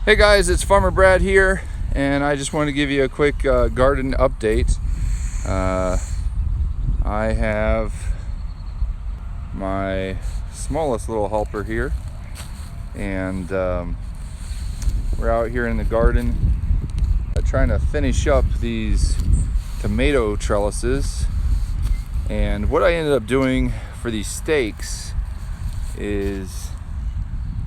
Hey guys, it's Farmer Brad here, and I just wanted to give you a quick garden update. I have my smallest little helper here, and we're out here in the garden trying to finish up these tomato trellises. And what I ended up doing for these stakes is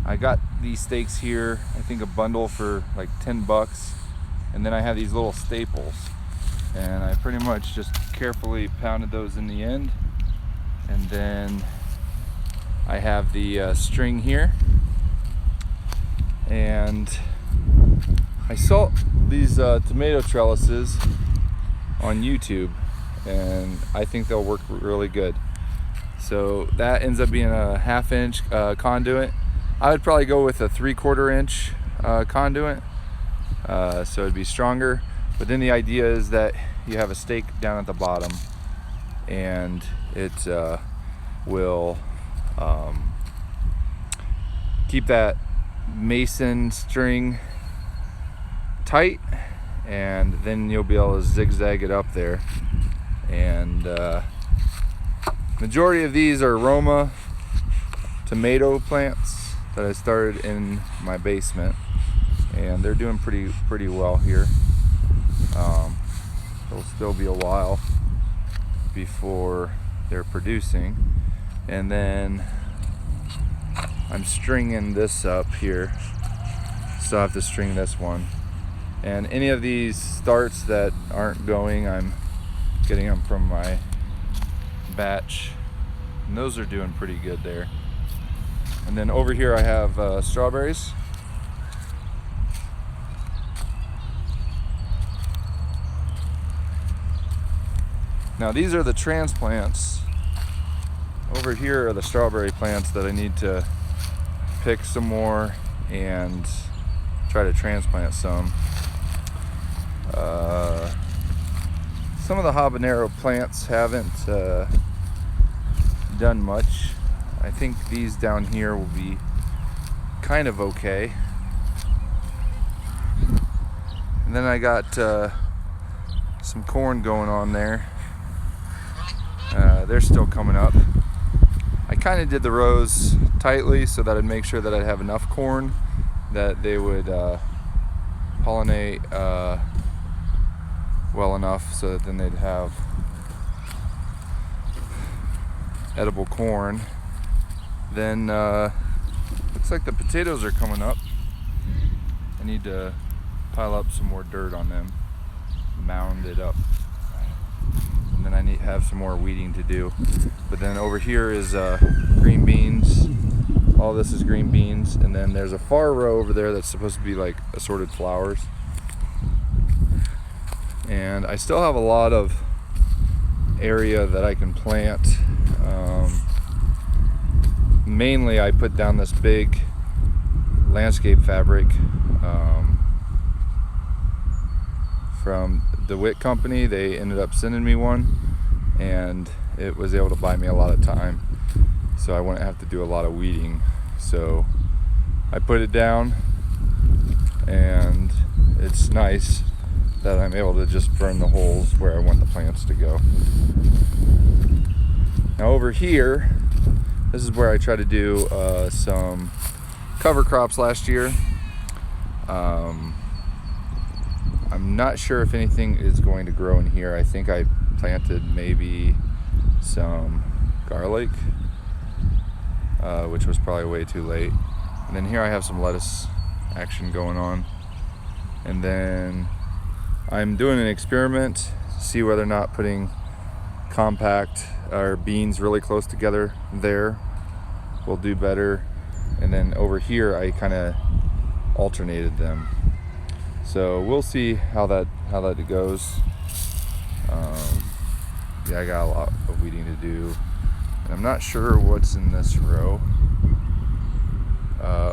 I got these stakes here, I think a bundle for like 10 bucks, and then I have these little staples, and I pretty much just carefully pounded those in the end. And then I have the string here, and I saw these tomato trellises on YouTube, and I think they'll work really good. So that ends up being a 1/2 inch conduit. I would probably go with a 3/4 inch conduit, so it'd be stronger. But then the idea is that you have a stake down at the bottom, and it will keep that mason string tight, and then you'll be able to zigzag it up there. And majority of these are Roma tomato plants that I started in my basement, and they're doing pretty well here. It'll still be a while before they're producing. And then I'm stringing this up here, so I have to string this one. And any of these starts that aren't going, I'm getting them from my batch, and those are doing pretty good there. And then over here I have strawberries. Now these are the transplants. Over here are the strawberry plants that I need to pick some more and try to transplant some. Some of the habanero plants haven't done much. I think these down here will be kind of okay. And then I got some corn going on there. They're still coming up. I kind of did the rows tightly so that I'd make sure that I'd have enough corn that they would pollinate well enough, so that then they'd have edible corn. Then looks like the potatoes are coming up. I need to pile up some more dirt on them, mound it up, and then I need to have some more weeding to do. But then over here is green beans. All this is green beans, and then there's a far row over there that's supposed to be like assorted flowers. And I still have a lot of area that I can plant. Mainly I put down this big landscape fabric from the WIT company. They ended up sending me one, and it was able to buy me a lot of time, so I wouldn't have to do a lot of weeding. So I put it down, and it's nice that I'm able to just burn the holes where I want the plants to go. Now over here, this is where I tried to do some cover crops last year. I'm not sure if anything is going to grow in here. I think I planted maybe some garlic, which was probably way too late. And then here I have some lettuce action going on. And then I'm doing an experiment to see whether or not putting compact or beans really close together there will do better. And then over here I kind of alternated them, so we'll see how that goes. Yeah, I got a lot of weeding to do, and I'm not sure what's in this row.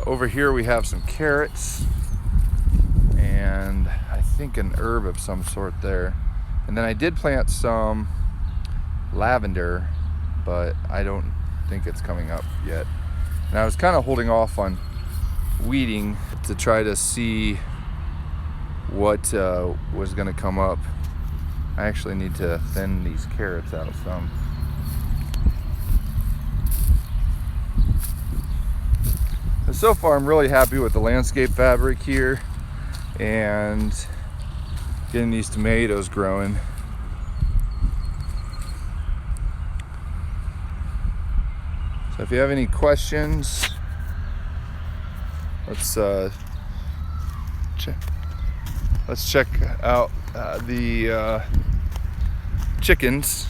Over here we have some carrots, and I think an herb of some sort there. And then I did plant some lavender, but I don't think it's coming up yet. And I was kind of holding off on weeding to try to see what was going to come up. I actually need to thin these carrots out some. So far I'm really happy with the landscape fabric here and getting these tomatoes growing. So if you have any questions, let's check out the chickens.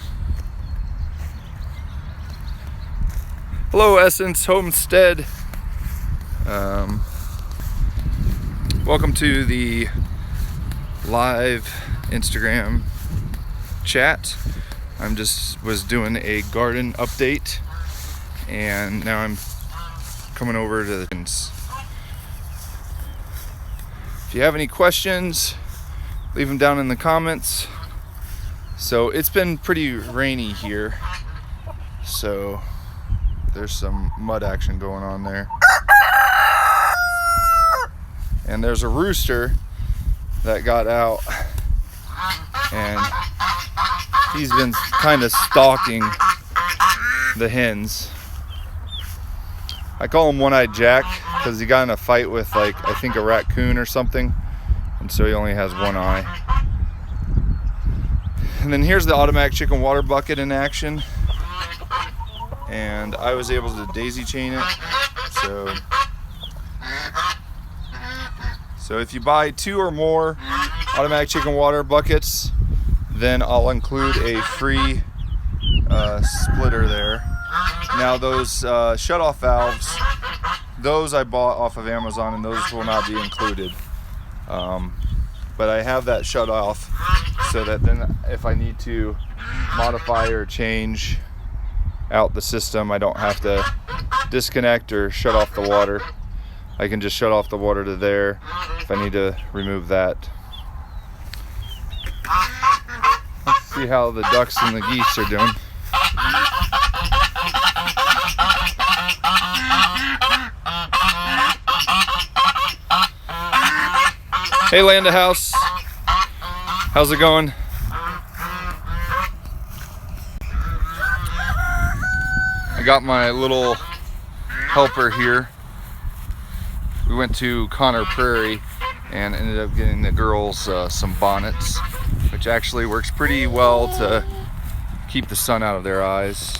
Hello, Essence Homestead. Welcome to the live Instagram chat. Was doing a garden update, and now I'm coming over to the chickens. If you have any questions, leave them down in the comments. So it's been pretty rainy here, so there's some mud action going on there. And there's a rooster that got out, and he's been kind of stalking the hens. I call him One-Eyed Jack because he got in a fight with, like, I think a raccoon or something, and so he only has one eye. And then here's the automatic chicken water bucket in action, and I was able to daisy chain it. So if you buy 2 or more automatic chicken water buckets, then I'll include a free splitter there. Now those shutoff valves, those I bought off of Amazon, and those will not be included. But I have that shut off so that then if I need to modify or change out the system, I don't have to disconnect or shut off the water. I can just shut off the water to there if I need to remove that. Let's see how the ducks and the geese are doing. Hey, Landa House, how's it going? I got my little helper here. We went to Connor Prairie and ended up getting the girls some bonnets, which actually works pretty well to keep the sun out of their eyes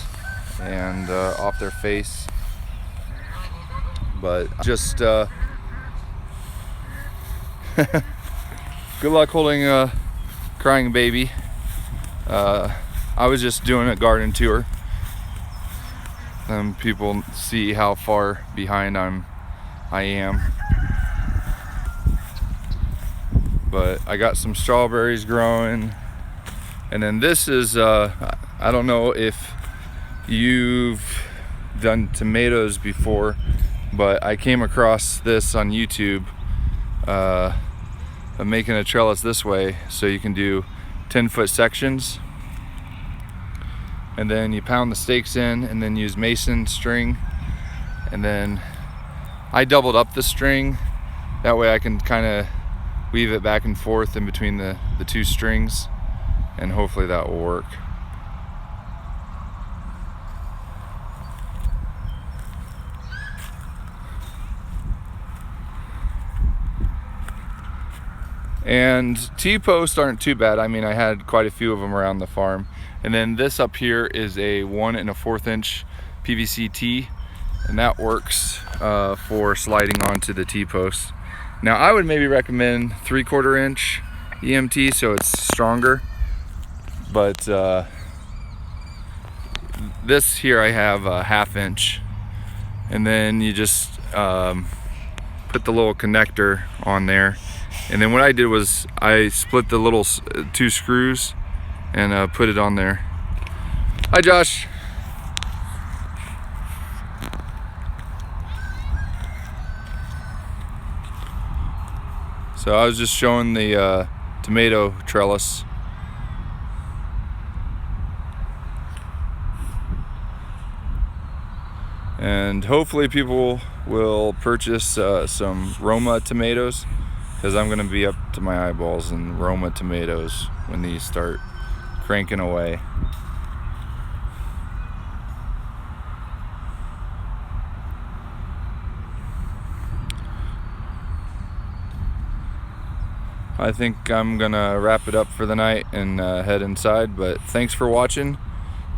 and off their face. But just good luck holding a crying baby. I was just doing a garden tour, and people see how far behind I am. But I got some strawberries growing, and then this is I don't know if you've done tomatoes before, but I came across this on YouTube. I'm making a trellis this way so you can do 10-foot sections, and then you pound the stakes in and then use mason string, and then I doubled up the string, that way I can kind of weave it back and forth in between the 2 strings, and hopefully that will work. And T-posts aren't too bad. I mean, I had quite a few of them around the farm. And then this up here is a 1 1/4 inch PVC T, and that works for sliding onto the T-posts. Now I would maybe recommend 3/4 inch EMT so it's stronger, but this here I have a 1/2 inch, and then you just put the little connector on there, and then what I did was I split the little 2 screws and put it on there. Hi Josh. So I was just showing the tomato trellis. And hopefully people will purchase some Roma tomatoes, because I'm gonna be up to my eyeballs in Roma tomatoes when these start cranking away. I think I'm gonna wrap it up for the night and head inside, but thanks for watching,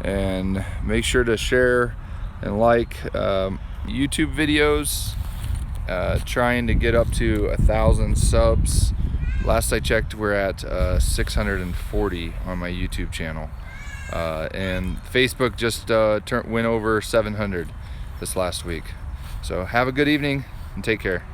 and make sure to share and like YouTube videos. Trying to get up to 1,000 subs. Last I checked, we're at 640 on my YouTube channel, and Facebook just went over 700 this last week. So have a good evening and take care.